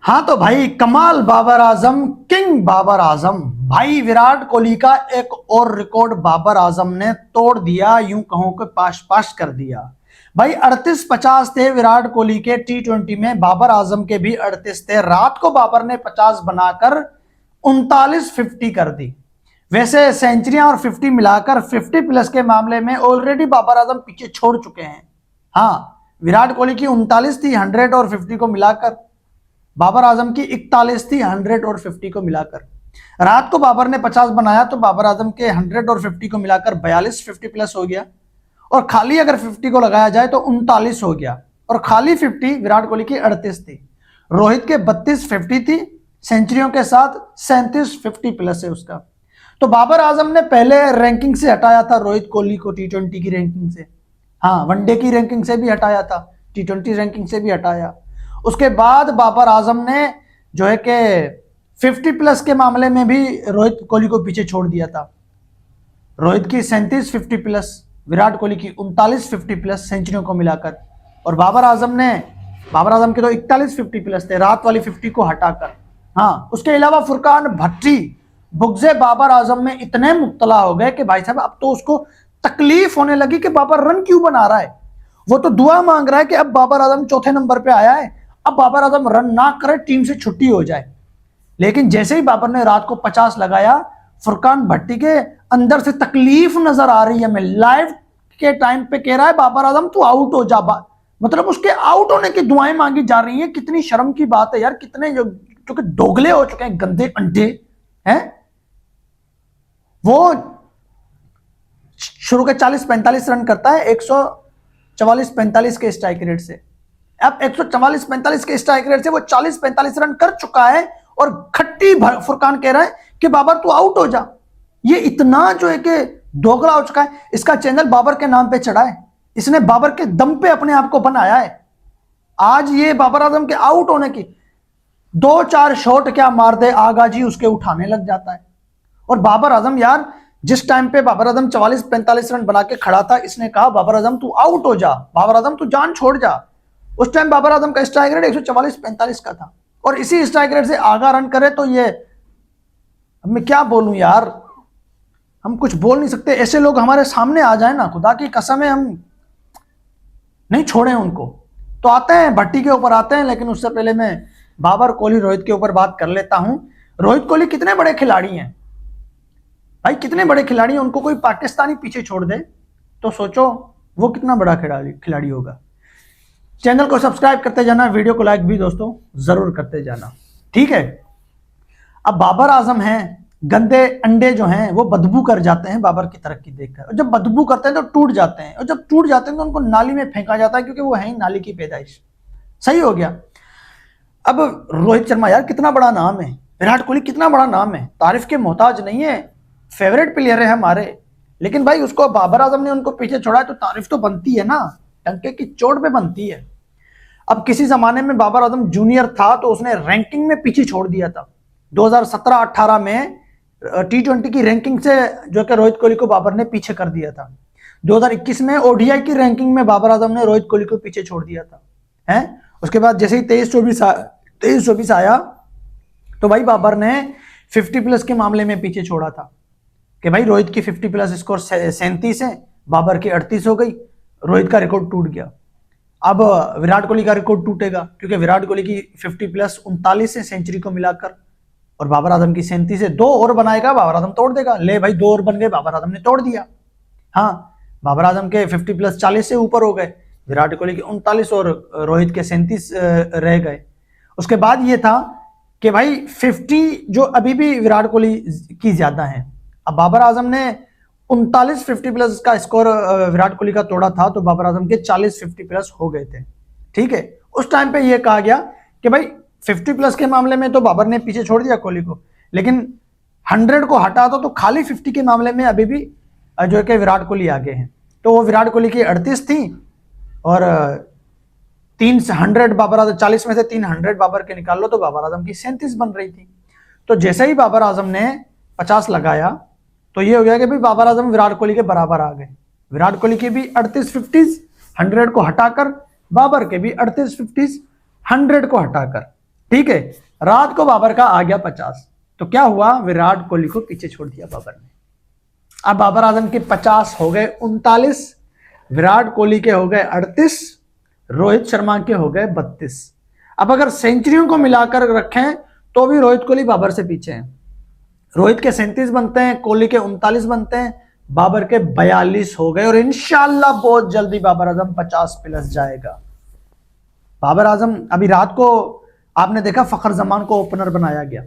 हाँ तो भाई कमाल बाबर आजम, किंग बाबर आजम। भाई विराट कोहली का एक और रिकॉर्ड बाबर आजम ने तोड़ दिया, यूं कहो कि पाश पाश कर दिया। भाई 38-50 थे विराट कोहली के T20 में, बाबर आजम के भी 38 थे। रात को बाबर ने 50 बनाकर 39-50 कर दी। वैसे सेंचुरियां और 50 मिलाकर 50 प्लस के मामले में ऑलरेडी बाबर आजम पीछे छोड़ चुके हैं। हाँ, विराट कोहली की 39 थी 100 और 50 को मिलाकर, बाबर आजम की 41 थी 100 और 50 को मिलाकर। रात को बाबर ने 50 बनाया तो बाबर आजम के 100 और 50 को मिलाकर 42 50 प्लस हो गया, और खाली अगर 50 को लगाया जाए तो 39 हो गया, और खाली 50 विराट कोहली की 38 थी। रोहित के 32 50 थी, सेंचुरियों के साथ 37 50 प्लस है उसका। तो बाबर आजम ने पहले रैंकिंग से हटाया था रोहित कोहली को, T20 की रैंकिंग से। हाँ, वनडे की रैंकिंग से भी हटाया था, T20 रैंकिंग से भी हटाया। उसके बाद बाबर आजम ने जो है कि 50 प्लस के मामले में भी रोहित कोहली को पीछे छोड़ दिया था। रोहित की 37 50 प्लस, विराट कोहली की 39 50 प्लस सेंचुरियों को मिलाकर, और बाबर आजम के तो 41 50 प्लस थे रात वाली 50 को हटाकर। हाँ, उसके अलावा फुरकान भट्टी बुग़्ज़े बाबर आजम में इतने मुब्तला हो गए कि भाई साहब अब तो उसको तकलीफ होने लगी कि बाबर रन क्यों बना रहा है। वो तो दुआ मांग रहा है कि अब बाबर आजम चौथे नंबर पे आया है, अब बाबर आजम रन ना करे, टीम से छुट्टी हो जाए। लेकिन जैसे ही बाबर ने रात को 50 लगाया, फुरकान भट्टी के अंदर से तकलीफ नजर आ रही है। मैं लाइव के टाइम पे कह रहा है बाबर आजम तू आउट हो जा, मतलब उसके आउट होने की दुआएं मांगी जा रही हैं। कितनी शर्म की बात है यार, कितने जो कि दोगले हो चुके हैं, गंदे अंडे हैं। वो शुरू के 40-45 रन करता है 144-45 के स्ट्राइक रेट से। अब 144-45 के स्ट्राइक रेट से वो 40-45 रन कर चुका है, और खट्टी फुरकान कह रहा है कि बाबर तू आउट हो जा। ये इतना जो है कि दोगला हो चुका है। इसका चैनल बाबर के नाम पे चढ़ा है, इसने बाबर के दम पे अपने आप को बनाया है। आज ये बाबर आजम के आउट होने की 2-4 शॉट क्या मार दे आगा जी, उसके उठाने लग जाता है। और बाबर आजम यार, जिस टाइम पे बाबर आजम 44-45 रन बना के खड़ा था, इसने कहा बाबर आजम तू आउट हो जा, बाबर आजम तू जान छोड़ जा। उस टाइम बाबर आजम का स्ट्राइक रेट 144-45 का था, और इसी स्ट्राइक रेट से आगा रन करे तो ये, अब मैं क्या बोलूं यार, हम कुछ बोल नहीं सकते। ऐसे लोग हमारे सामने आ जाए ना, खुदा की कसम है हम नहीं छोड़े उनको। तो आते हैं भट्टी के ऊपर आते हैं, लेकिन उससे पहले मैं बाबर कोहली रोहित के ऊपर बात कर लेता हूं। रोहित कोहली कितने बड़े खिलाड़ी हैं भाई, कितने बड़े खिलाड़ी हैं। उनको कोई पाकिस्तानी पीछे छोड़ दे तो सोचो वो कितना बड़ा खिलाड़ी होगा। चैनल को सब्सक्राइब करते जाना, वीडियो को लाइक भी दोस्तों जरूर करते जाना, ठीक है। अब बाबर आजम हैं, गंदे अंडे जो हैं वो बदबू कर जाते हैं बाबर की तरक्की देखकर, और जब बदबू करते हैं तो टूट जाते हैं, और जब टूट जाते हैं तो उनको नाली में फेंका जाता है, क्योंकि वो है ही नाली की पैदाइश। सही हो गया। अब रोहित शर्मा यार कितना बड़ा नाम है, विराट कोहली कितना बड़ा नाम है, तारीफ के मोहताज नहीं है, फेवरेट प्लेयर है हमारे। लेकिन भाई उसको बाबर आजम ने उनको पीछे छोड़ा है तो तारीफ तो बनती है ना, टंके की चोट पे बनती है। अब किसी जमाने में बाबर आजम जूनियर था तो उसने रैंकिंग में पीछे छोड़ दिया था। 2017-18 में T20 की रैंकिंग से जो कि रोहित कोहली को बाबर ने पीछे कर दिया था। 2021 में ODI की रैंकिंग में बाबर आजम ने रोहित कोहली को पीछे छोड़ दिया था, हैं। उसके बाद जैसे ही 23-24 आया तो भाई बाबर ने 50 प्लस के मामले में पीछे छोड़ा था कि भाई रोहित की 50 प्लस स्कोर 37 है, बाबर की 38 हो गई, रोहित का रिकॉर्ड टूट गया। अब विराट कोहली का रिकॉर्ड टूटेगा, क्योंकि विराट कोहली की 50 प्लस 39 है सेंचुरी को मिलाकर, और बाबर आजम की 37 है। 2 और बनाएगा बाबर आजम तोड़ देगा। ले भाई 2 और बन गए, बाबर आजम ने तोड़ दिया। हाँ, बाबर आजम के 50 प्लस 40 से ऊपर हो गए, विराट कोहली के 39 और रोहित के 37 रह गए। उसके बाद ये था कि भाई 50 जो अभी भी विराट कोहली की ज्यादा है। अब बाबर आजम ने 39 50 प्लस का स्कोर विराट कोहली का तोड़ा था, तो बाबर आजम के 40 50 प्लस हो गए थे, ठीक है। उस टाइम पे ये कहा गया कि भाई 50 प्लस के मामले में तो बाबर ने पीछे छोड़ दिया कोहली को, लेकिन 100 को हटा दो तो खाली 50 के मामले में अभी भी जो है कि विराट कोहली आगे हैं। तो वो विराट कोहली की 38 थी, और 300 बाबर आजम, 40 में से 300 बाबर के निकाल लो तो बाबर आजम की 37 बन रही थी। तो जैसे ही बाबर आजम ने 50 लगाया तो ये हो गया कि भाई बाबर आजम विराट कोहली के बराबर आ गए। विराट कोहली की भी 38 50 100 को हटाकर, बाबर के भी 38 50 100 को हटाकर। ठीक है, रात को बाबर का आ गया 50, तो क्या हुआ, विराट कोहली को पीछे छोड़ दिया बाबर ने। अब बाबर आजम के 50 हो गए 39, विराट कोहली के हो गए 38, रोहित शर्मा के हो गए 32। अब अगर सेंचुरियों को मिलाकर रखें तो भी रोहित कोहली बाबर से पीछे हैं। रोहित के 37 बनते हैं, कोहली के 39 बनते हैं, बाबर के 42 हो गए, और इंशाल्लाह बहुत जल्दी बाबर आजम 50 प्लस जाएगा। बाबर आजम अभी रात को आपने देखा फखर जमान को ओपनर बनाया गया,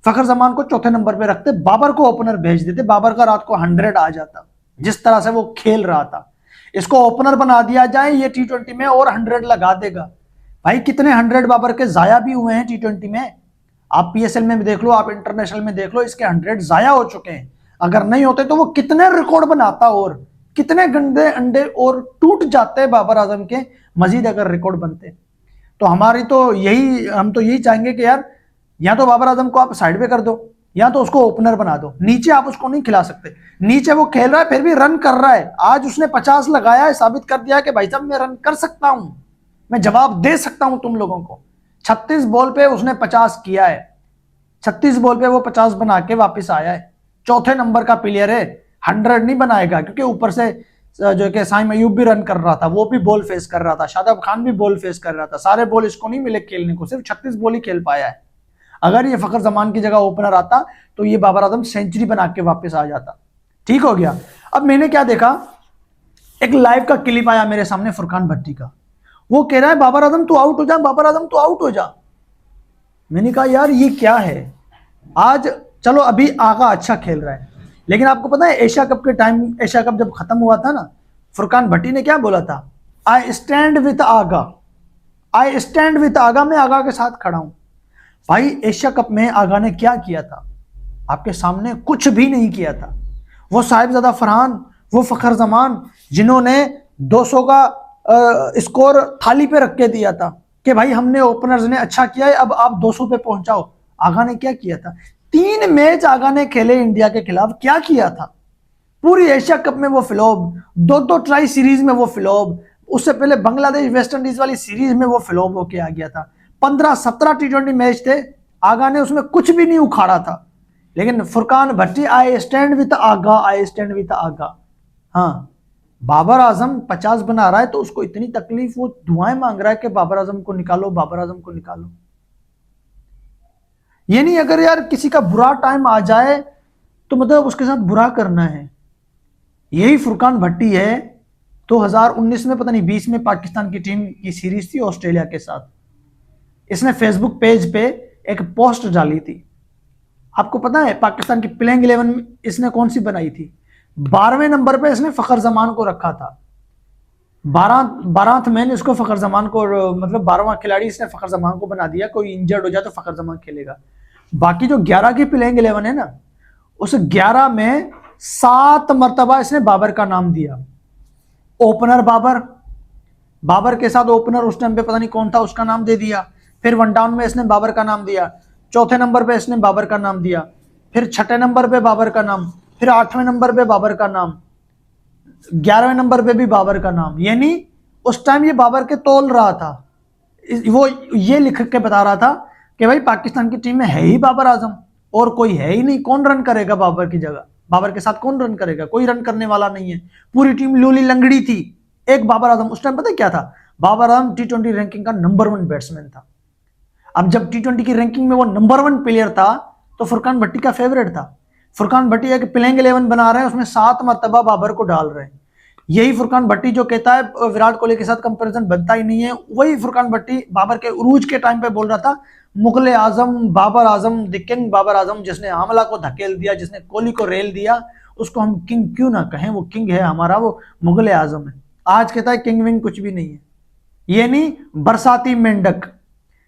फखर जमान को चौथे नंबर पे रखते, बाबर को ओपनर भेज देते, बाबर का रात को 100 आ जाता। जिस तरह से वो खेल रहा था, इसको ओपनर बना दिया जाए, ये T20 में और 100 लगा देगा। भाई कितने 100 बाबर के जाया भी हुए हैं T20 में, आप PSL में भी देख लो, आप इंटरनेशनल में देख लो, इसके 100 जाया हो चुके हैं। अगर नहीं होते तो वो कितने रिकॉर्ड बनाता और कितने गंदे अंडे और टूट जाते बाबर आजम के, मजीद अगर रिकॉर्ड बनते। तो हमारी तो यही, हम तो यही चाहेंगे कि यार या तो बाबर आजम को आप साइड पे कर दो, या तो उसको ओपनर बना दो। नीचे आप उसको नहीं खिला सकते, नीचे वो खेल रहा है फिर भी रन कर रहा है। आज उसने 50 लगाया है, साबित कर दिया कि भाई साहब मैं रन कर सकता हूं, मैं जवाब दे सकता हूं तुम लोगों को। 36 बॉल पे उसने 50 किया है, 36 बॉल पे वो 50 बना के वापस आया है। चौथे नंबर का प्लेयर है, 100 नहीं बनाएगा, क्योंकि ऊपर से जो कि साइम अयूब भी रन कर रहा था, वो भी बॉल फेस कर रहा था, शादाब खान भी बॉल फेस कर रहा था। सारे बॉल इसको नहीं मिले खेलने को, सिर्फ 36 बॉल ही खेल पाया है। अगर ये फखर जमान की जगह ओपनर आता तो ये बाबर आजम सेंचुरी बना के वापस आ जाता। ठीक हो गया। अब मैंने क्या देखा, एक लाइव का क्लिप आया मेरे सामने फुरकान भट्टी का, वो कह रहा है बाबर आजम तू आउट हो जा, बाबर आजम तू आउट हो जा। मैंने कहा यार ये क्या है। आज चलो अभी आगा अच्छा खेल रहा है, लेकिन आपको पता है एशिया कप के टाइम, एशिया कप जब खत्म हुआ था ना, फुरकान भट्टी ने क्या बोला था, I stand with Agha, I stand with Agha, मैं आगा के साथ खड़ा हूं। भाई एशिया कप में आगा ने क्या किया था, आपके सामने कुछ भी नहीं किया था। वो साहिबजादा फरहान, वो फखर जमान, जिन्होंने 200 का स्कोर थाली पे रख के दिया था कि भाई हमने ओपनर्स ने अच्छा किया है, अब आप 200 पे पहुंचाओ। आगा ने क्या किया था, 3 मैच आगा ने खेले इंडिया के खिलाफ, क्या किया था। पूरी एशिया कप में वो फ्लॉप, 2 ट्राई सीरीज में वो फ्लॉप, उससे पहले बांग्लादेश वेस्ट इंडीज वाली सीरीज में वो फ्लॉप होके आ गया था। 15-17 T20 मैच थे, आगा ने उसमें कुछ भी नहीं उखाड़ा था। लेकिन Furqan Bhatti, I stand with Agha, I stand with Agha. हाँ, बाबर आजम 50 बना रहा है तो उसको इतनी तकलीफ, वो दुआएं मांग रहा है कि बाबर आजम को निकालो, बाबर आजम को निकालो। ये नहीं अगर यार किसी का बुरा टाइम आ जाए तो मतलब उसके साथ बुरा करना है। यही फुरकान भट्टी है 2019 में, पता नहीं 20 में, पाकिस्तान की टीम की सीरीज थी ऑस्ट्रेलिया के साथ, इसने फेसबुक पेज पे एक पोस्ट डाली थी। आपको पता है पाकिस्तान की प्लेइंग 11 इसने कौन सी बनाई थी, 12वें नंबर पे इसने फखर जमान को रखा था। 12th मैन इसको फखर जमान को, मतलब 12वां खिलाड़ी इसने फखर जमान को बना दिया। कोई इंजर्ड हो जाए तो फखर जमान खेलेगा। बाकी जो 11 की प्लेइंग 11 है ना, उस 11 में 7 मरतबा इसने बाबर का नाम दिया। ओपनर बाबर, बाबर के साथ ओपनर उस टाइम पे पता नहीं कौन था, उसका नाम दे दिया। फिर 1 डाउन में इसने बाबर का नाम दिया, चौथे नंबर पे इसने बाबर का नाम दिया, फिर छठे नंबर पे बाबर का नाम, फिर 8वें नंबर पे बाबर का नाम, 11वें नंबर पे भी बाबर का नाम। यानी उस टाइम ये बाबर के तोल रहा था, वो ये लिख के बता रहा था कि भाई पाकिस्तान की टीम में है ही बाबर आजम, और कोई है ही नहीं। कौन रन करेगा बाबर की जगह, बाबर के साथ कौन रन करेगा, कोई रन करने वाला नहीं है। पूरी टीम लूली लंगड़ी थी, एक बाबर आजम। उस टाइम पता क्या था, बाबर आजम T20 रैंकिंग का नंबर 1 बैट्समैन था। अब जब T20 की रैंकिंग में वो नंबर 1 प्लेयर था तो फुरकान भट्टी का फेवरेट था। फुरकान भट्टी एक प्लेइंग 11 बना रहे हैं, उसमें 7 मरतबा बाबर को डाल रहे हैं। यही फुरकान भट्टी जो कहता है विराट कोहली के साथ कंपैरिजन बनता ही नहीं है, वही फुरकान भट्टी बाबर के उरूज के टाइम पे बोल रहा था, मुगल आजम बाबर आजम, द किंग बाबर आजम, जिसने आमला को धकेल दिया, जिसने कोहली को रेल दिया, उसको हम किंग क्यों ना कहें, वो किंग है हमारा, वो मुगल आजम है। आज कहता है किंग विंग कुछ भी नहीं है। ये नहीं बरसाती मेंढक,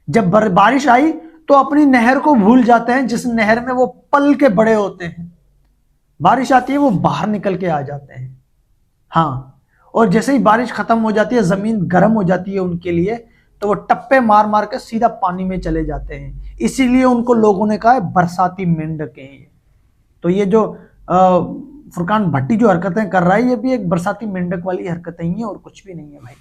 जब बारिश आई तो अपनी नहर को भूल जाते हैं, जिस नहर में वो पल के बड़े होते हैं। बारिश आती है वो बाहर निकल के आ जाते हैं। हाँ, और जैसे ही बारिश खत्म हो जाती है, जमीन गर्म हो जाती है उनके लिए, तो वो टप्पे मार मार के सीधा पानी में चले जाते हैं। इसीलिए उनको लोगों ने कहा है बरसाती मेंढक हैं। तो ये जो फुरकान भट्टी जो हरकतें कर रहा है, ये भी एक बरसाती मेंढक वाली हरकतें ही है और कुछ भी नहीं है भाई।